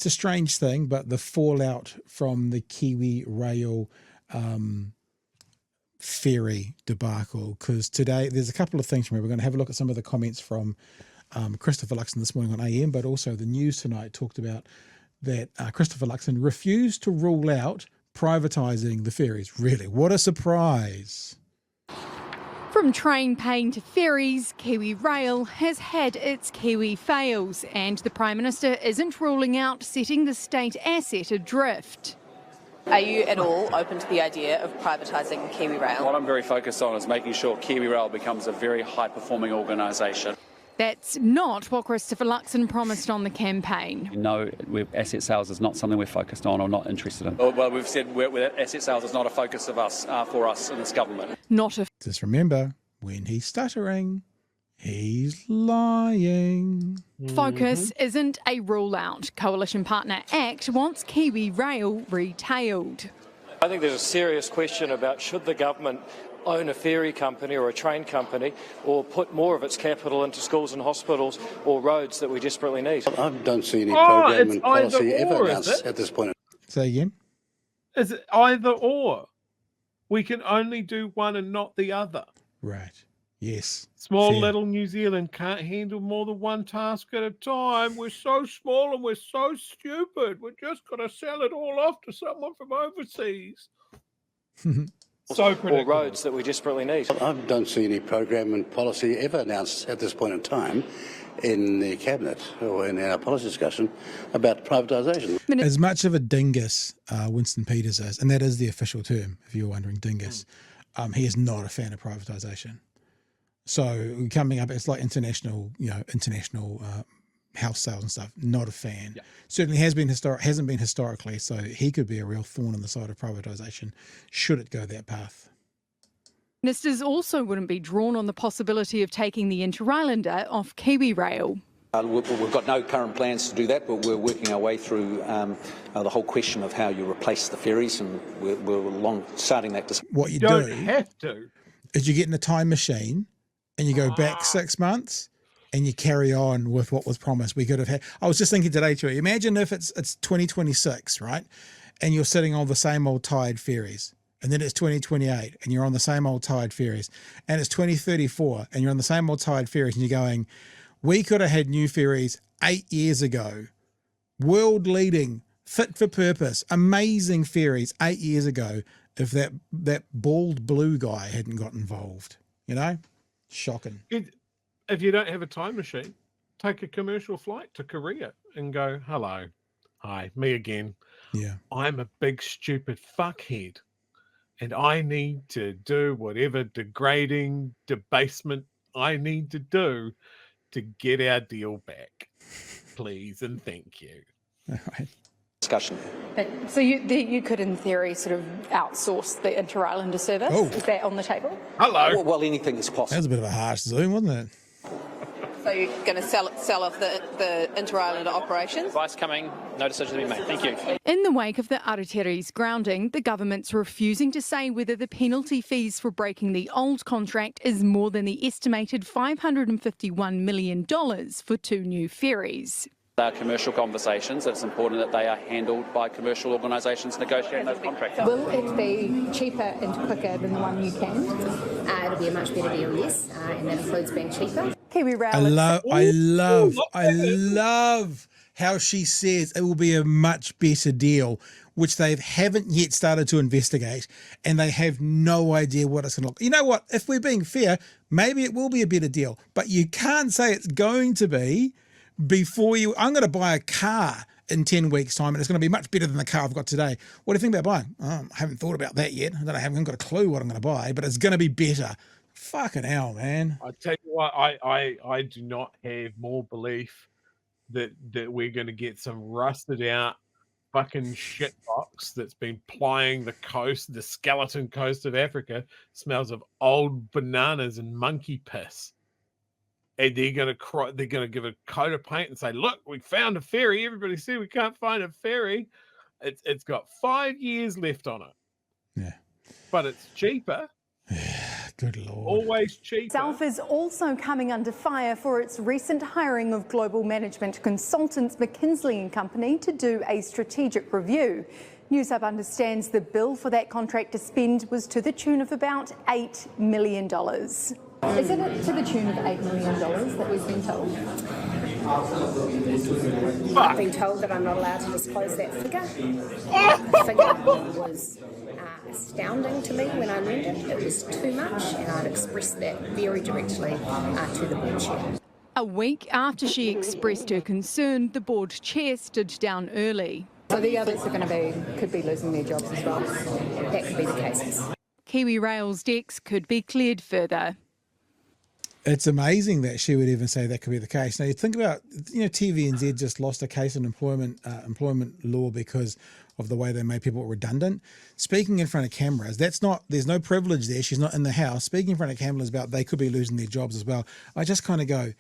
it's a strange thing, but the fallout from the Kiwi Rail ferry debacle, because today there's a couple of things from here. We're going to have a look at some of the comments from Christopher Luxon this morning on AM, but also the news tonight talked about that Christopher Luxon refused to rule out privatising the ferries. Really, what a surprise. From train paying to ferries, Kiwi Rail has had its Kiwi fails, and the Prime Minister isn't ruling out setting the state asset adrift. Are you at all open to the idea of privatising Kiwi Rail? What I'm very focused on is making sure Kiwi Rail becomes a very high-performing organisation. That's not what Christopher Luxon promised on the campaign. No, asset sales is not something we're focused on or not interested in. Well, we've said asset sales is not a focus of us for us in this government. Not a... Just remember, when he's stuttering, he's lying. Focus isn't a rule out. Coalition partner ACT wants Kiwi Rail retailed. I think there's a serious question about should the government own a ferry company or a train company or put more of its capital into schools and hospitals or roads that we desperately need. I don't see any program and policy ever announced at this point. Say again? Is it either or? We can only do one and not the other. Right. Yes. Small Fair. little New Zealand can't handle more than one task at a time. We're so small and we're so stupid. We're just going to sell it all off to someone from overseas. So predictable. Or roads that we desperately need. I don't see any program and policy ever announced at this point in time in the Cabinet or in our policy discussion about privatisation. As much of a dingus Winston Peters is, and that is the official term, if you're wondering, dingus, he is not a fan of privatisation. So coming up, it's like international house sales and stuff. Not a fan. Yeah. Certainly hasn't been historically. So he could be a real thorn in the side of privatisation should it go that path. Ministers also wouldn't be drawn on the possibility of taking the Inter-Islander off Kiwi Rail. We've got no current plans to do that, but we're working our way through the whole question of how you replace the ferries, and we're starting that discussion. What you don't do have to is you get in a time machine and you go back 6 months and you carry on with what was promised. We could have had. I was just thinking today, too. Imagine if it's 2026, right? And you're sitting on the same old tired ferries. And then it's 2028 and you're on the same old tired ferries. And it's 2034 and you're on the same old tired ferries and you're going, we could have had new ferries 8 years ago. World leading, fit for purpose, amazing ferries 8 years ago if that bald blue guy hadn't got involved. You know? Shocking. If you don't have a time machine, take a commercial flight to Korea and go, hello, hi, me again. Yeah. I'm a big, stupid fuckhead. And I need to do whatever degrading debasement I need to do to get our deal back. Please and thank you. All right. Discussion. So you could, in theory, sort of outsource the Inter-Islander service? Oh. Is that on the table? Hello. Well, anything is possible. That was a bit of a harsh zoom, wasn't it? So you're going to sell off the Inter-Islander operations? Advice coming, no decision to be made. Thank you. In the wake of the Aotearoa's grounding, the government's refusing to say whether the penalty fees for breaking the old contract is more than the estimated $551 million for 2 new ferries. They are commercial conversations. It's important that they are handled by commercial organisations negotiating those contracts. Will it be cheaper and quicker than the one you can? It'll be a much better deal, yes, and that includes being cheaper. Kiwi Rail. I love how she says it will be a much better deal, which they haven't yet started to investigate, and they have no idea what it's going to look. You know what? If we're being fair, maybe it will be a better deal, but you can't say it's going to be before you. I'm going to buy a car in 10 weeks' time, and it's going to be much better than the car I've got today. What do you think about buying? I haven't thought about that yet. I haven't got a clue what I'm going to buy, but it's going to be better. Fucking hell, man. I tell you what, I do not have more belief that we're going to get some rusted out fucking shitbox that's been plying the coast, the skeleton coast of Africa, smells of old bananas and monkey piss. And they're going to give a coat of paint and say, look, we found a ferry. Everybody said we can't find a ferry. It's got 5 years left on it. Yeah. But it's cheaper. good Lord. Always cheaper. Itself is also coming under fire for its recent hiring of global management consultants McKinsey & Company to do a strategic review. Newsup understands the bill for that contract to spend was to the tune of about $8 million. Is it to the tune of $8 million that we've been told? I've been told that I'm not allowed to disclose that figure. The figure was astounding to me when I learned it. It was too much, and I'd expressed that very directly to the board chair. A week after she expressed her concern, the board chair stood down early. So the others are going to could be losing their jobs as well. That could be the case, yes. Kiwi Rail's decks could be cleared further. It's amazing that she would even say that could be the case. Now you think about, TVNZ just lost a case in employment law because of the way they made people redundant. Speaking in front of cameras, there's no privilege there. She's not in the house. Speaking in front of cameras about they could be losing their jobs as well. I just kind of go,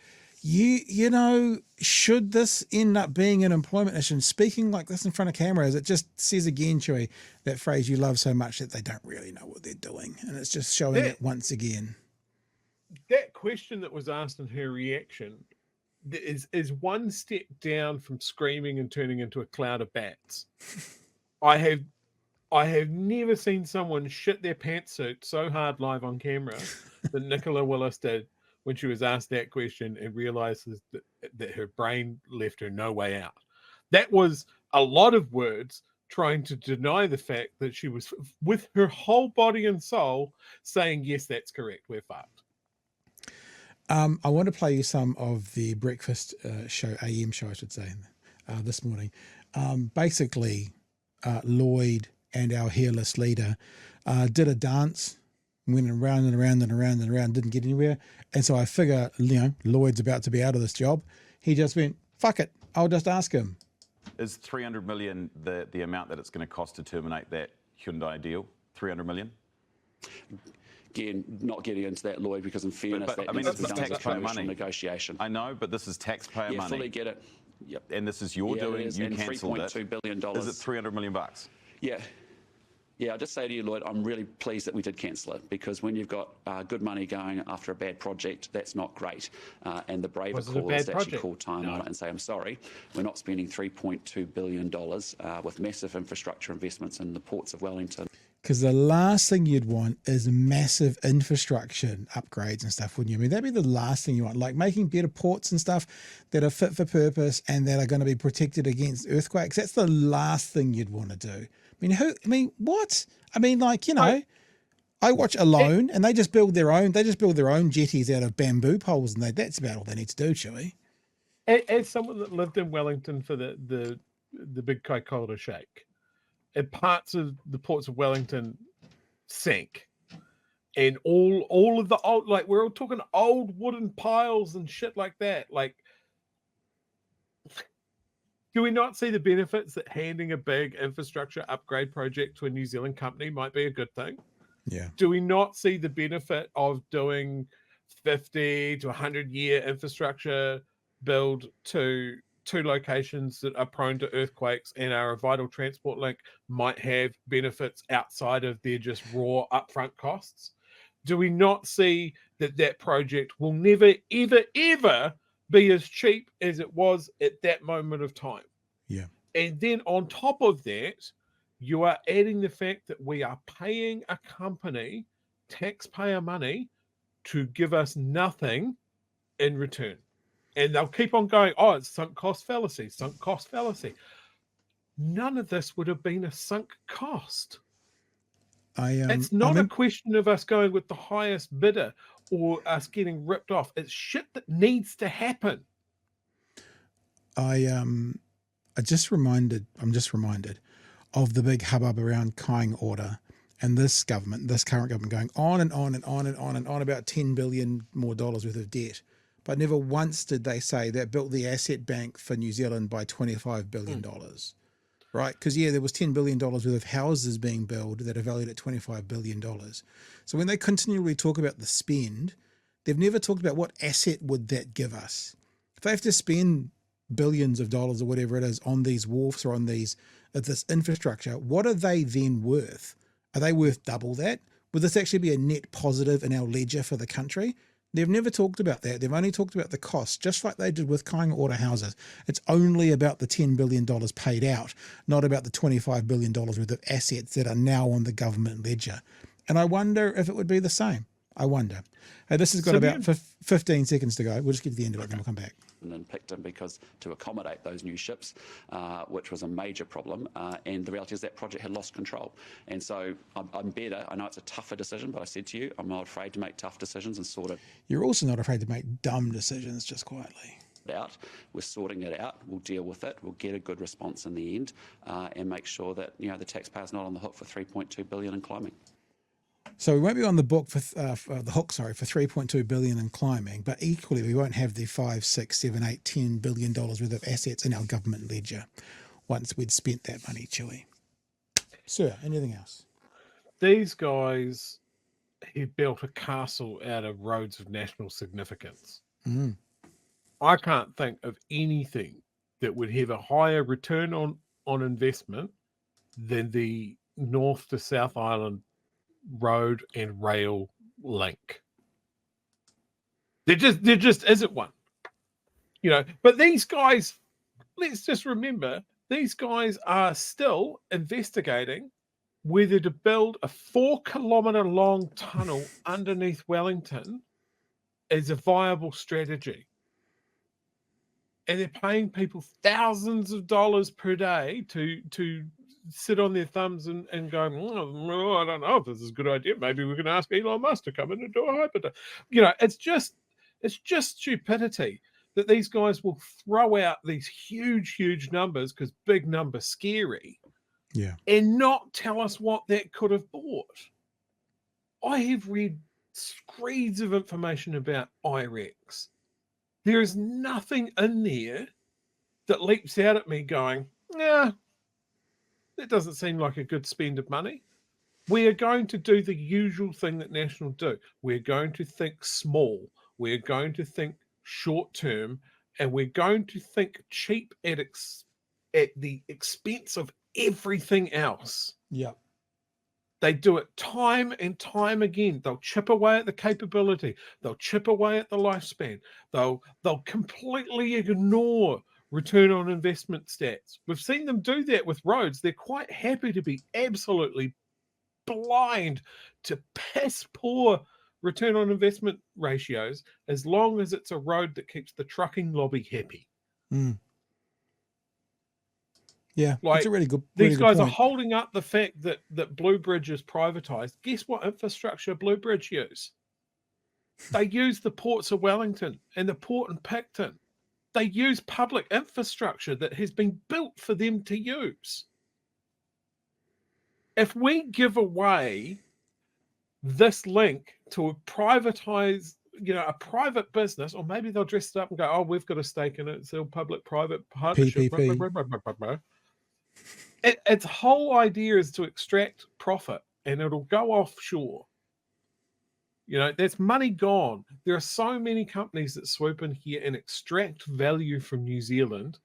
should this end up being an employment issue? And speaking like this in front of cameras, it just says again, Chewy, that phrase you love so much that they don't really know what they're doing. And it's just showing it once again. That question that was asked in her reaction is one step down from screaming and turning into a cloud of bats. I have never seen someone shit their pantsuit so hard live on camera that Nicola Willis did when she was asked that question and realizes that her brain left her no way out. That was a lot of words trying to deny the fact that she was, with her whole body and soul, saying, yes, that's correct, we're fucked. I want to play you some of the breakfast show, AM show, I should say, this morning. Basically, Lloyd and our hairless leader did a dance, went around and around and around and around, didn't get anywhere. And so I figure, Lloyd's about to be out of this job. He just went, fuck it, I'll just ask him. Is 300 million the amount that it's going to cost to terminate that Hyundai deal? 300 million? Again, not getting into that, Lloyd, because in fairness, but that this needs to is be done as a taxpayer commercial money. negotiation. I know, but this is taxpayer Yeah, money. fully get it. Yep. And this is your doing. You and cancelled it. $3.2 billion. Is it 300 million bucks? Yeah. Yeah, I'll just say to you, Lloyd, I'm really pleased that we did cancel it, because when you've got good money going after a bad project, that's not great. And the braver call is to actually call time on it and say, I'm sorry, we're not spending $3.2 billion with massive infrastructure investments in the ports of Wellington. Because the last thing you'd want is massive infrastructure upgrades and stuff, wouldn't you? I mean, that'd be the last thing you want, like making better ports and stuff that are fit for purpose and that are going to be protected against earthquakes. That's the last thing you'd want to do. What? I mean, I watch Alone and they just build their own jetties out of bamboo poles, and that's about all they need to do, Chewy. As someone that lived in Wellington for the big Kaikoura shake, and parts of the ports of Wellington sank, and all of the old, like, we're all talking old wooden piles and shit like that. Like, do we not see the benefits that handing a big infrastructure upgrade project to a New Zealand company might be a good thing? Yeah. Do we not see the benefit of doing 50 to 100-year infrastructure build to two locations that are prone to earthquakes and are a vital transport link might have benefits outside of their just raw upfront costs? Do we not see that project will never, ever, ever be as cheap as it was at that moment of time? Yeah. And then on top of that, you are adding the fact that we are paying a company taxpayer money to give us nothing in return. And they'll keep on going, oh, it's sunk cost fallacy, sunk cost fallacy. None of this would have been a sunk cost. It's not a question of us going with the highest bidder or us getting ripped off. It's shit that needs to happen. I'm just reminded of the big hubbub around Kying order and this current government going on and on and on and on and on about $10 billion more worth of debt. But never once did they say that built the asset bank for New Zealand by $25 billion, right? Because, there was $10 billion worth of houses being built that are valued at $25 billion. So when they continually talk about the spend, they've never talked about what asset would that give us. If they have to spend billions of dollars or whatever it is on these wharfs or on this infrastructure, what are they then worth? Are they worth double that? Would this actually be a net positive in our ledger for the country? They've never talked about that. They've only talked about the cost, just like they did with Kāinga Ora houses. It's only about the $10 billion paid out, not about the $25 billion worth of assets that are now on the government ledger. And I wonder if it would be the same. I wonder. This has got about 15 seconds to go. We'll just get to the end of it, then we'll come back. And picked them because to accommodate those new ships, which was a major problem. And the reality is that project had lost control. And so I'm better. I know it's a tougher decision, but I said to you, I'm not afraid to make tough decisions and sort it You're also not afraid to make dumb decisions, just quietly. out. We're sorting it out. We'll deal with it. We'll get a good response in the end, and make sure that the taxpayer's not on the hook for $3.2 billion and climbing. So we won't be on the book for the hook, for $3.2 billion in climbing, but equally we won't have the $5, $6, $7, $8, $10 billion worth of assets in our government ledger once we'd spent that money, Chewy. Sir, anything else? These guys have built a castle out of roads of national significance. Mm. I can't think of anything that would have a higher return on investment than the North to South Island road and rail link. There just isn't one. But these guys, let's just remember, these guys are still investigating whether to build a 4-kilometre long tunnel underneath Wellington is a viable strategy. And they're paying people thousands of dollars per day to sit on their thumbs and go, oh, I don't know if this is a good idea. Maybe we can ask Elon Musk to come in and do a hyper. It's just stupidity that these guys will throw out these huge numbers because big numbers scary. Yeah. And not tell us what that could have bought. I have read screeds of information about IREX. There is nothing in there that leaps out at me going, that doesn't seem like a good spend of money. We are going to do the usual thing that National do. We're going to think small. We're going to think short term, and we're going to think cheap at the expense of everything else. Yeah. They do it time and time again. They'll chip away at the capability. They'll chip away at the lifespan. They'll completely ignore return on investment stats. We've seen them do that with roads. They're quite happy to be absolutely blind to piss poor return on investment ratios as long as it's a road that keeps the trucking lobby happy. Mm. Yeah, that's a really good These guys point. are holding up the fact that Blue Bridge is privatised. Guess what infrastructure Blue Bridge use? They use the ports of Wellington and the port in Picton. They use public infrastructure that has been built for them to use. If we give away this link to a privatized, a private business, or maybe they'll dress it up and go, oh, we've got a stake in it. It's all public-private partnership. PPP. Its whole idea is to extract profit, and it'll go offshore. That's money gone. There are so many companies that swoop in here and extract value from New Zealand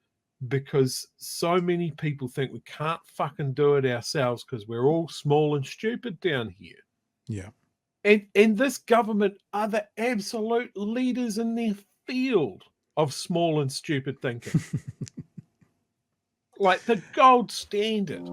because so many people think we can't fucking do it ourselves because we're all small and stupid down here. Yeah. And this government are the absolute leaders in their field of small and stupid thinking. Like the gold standard.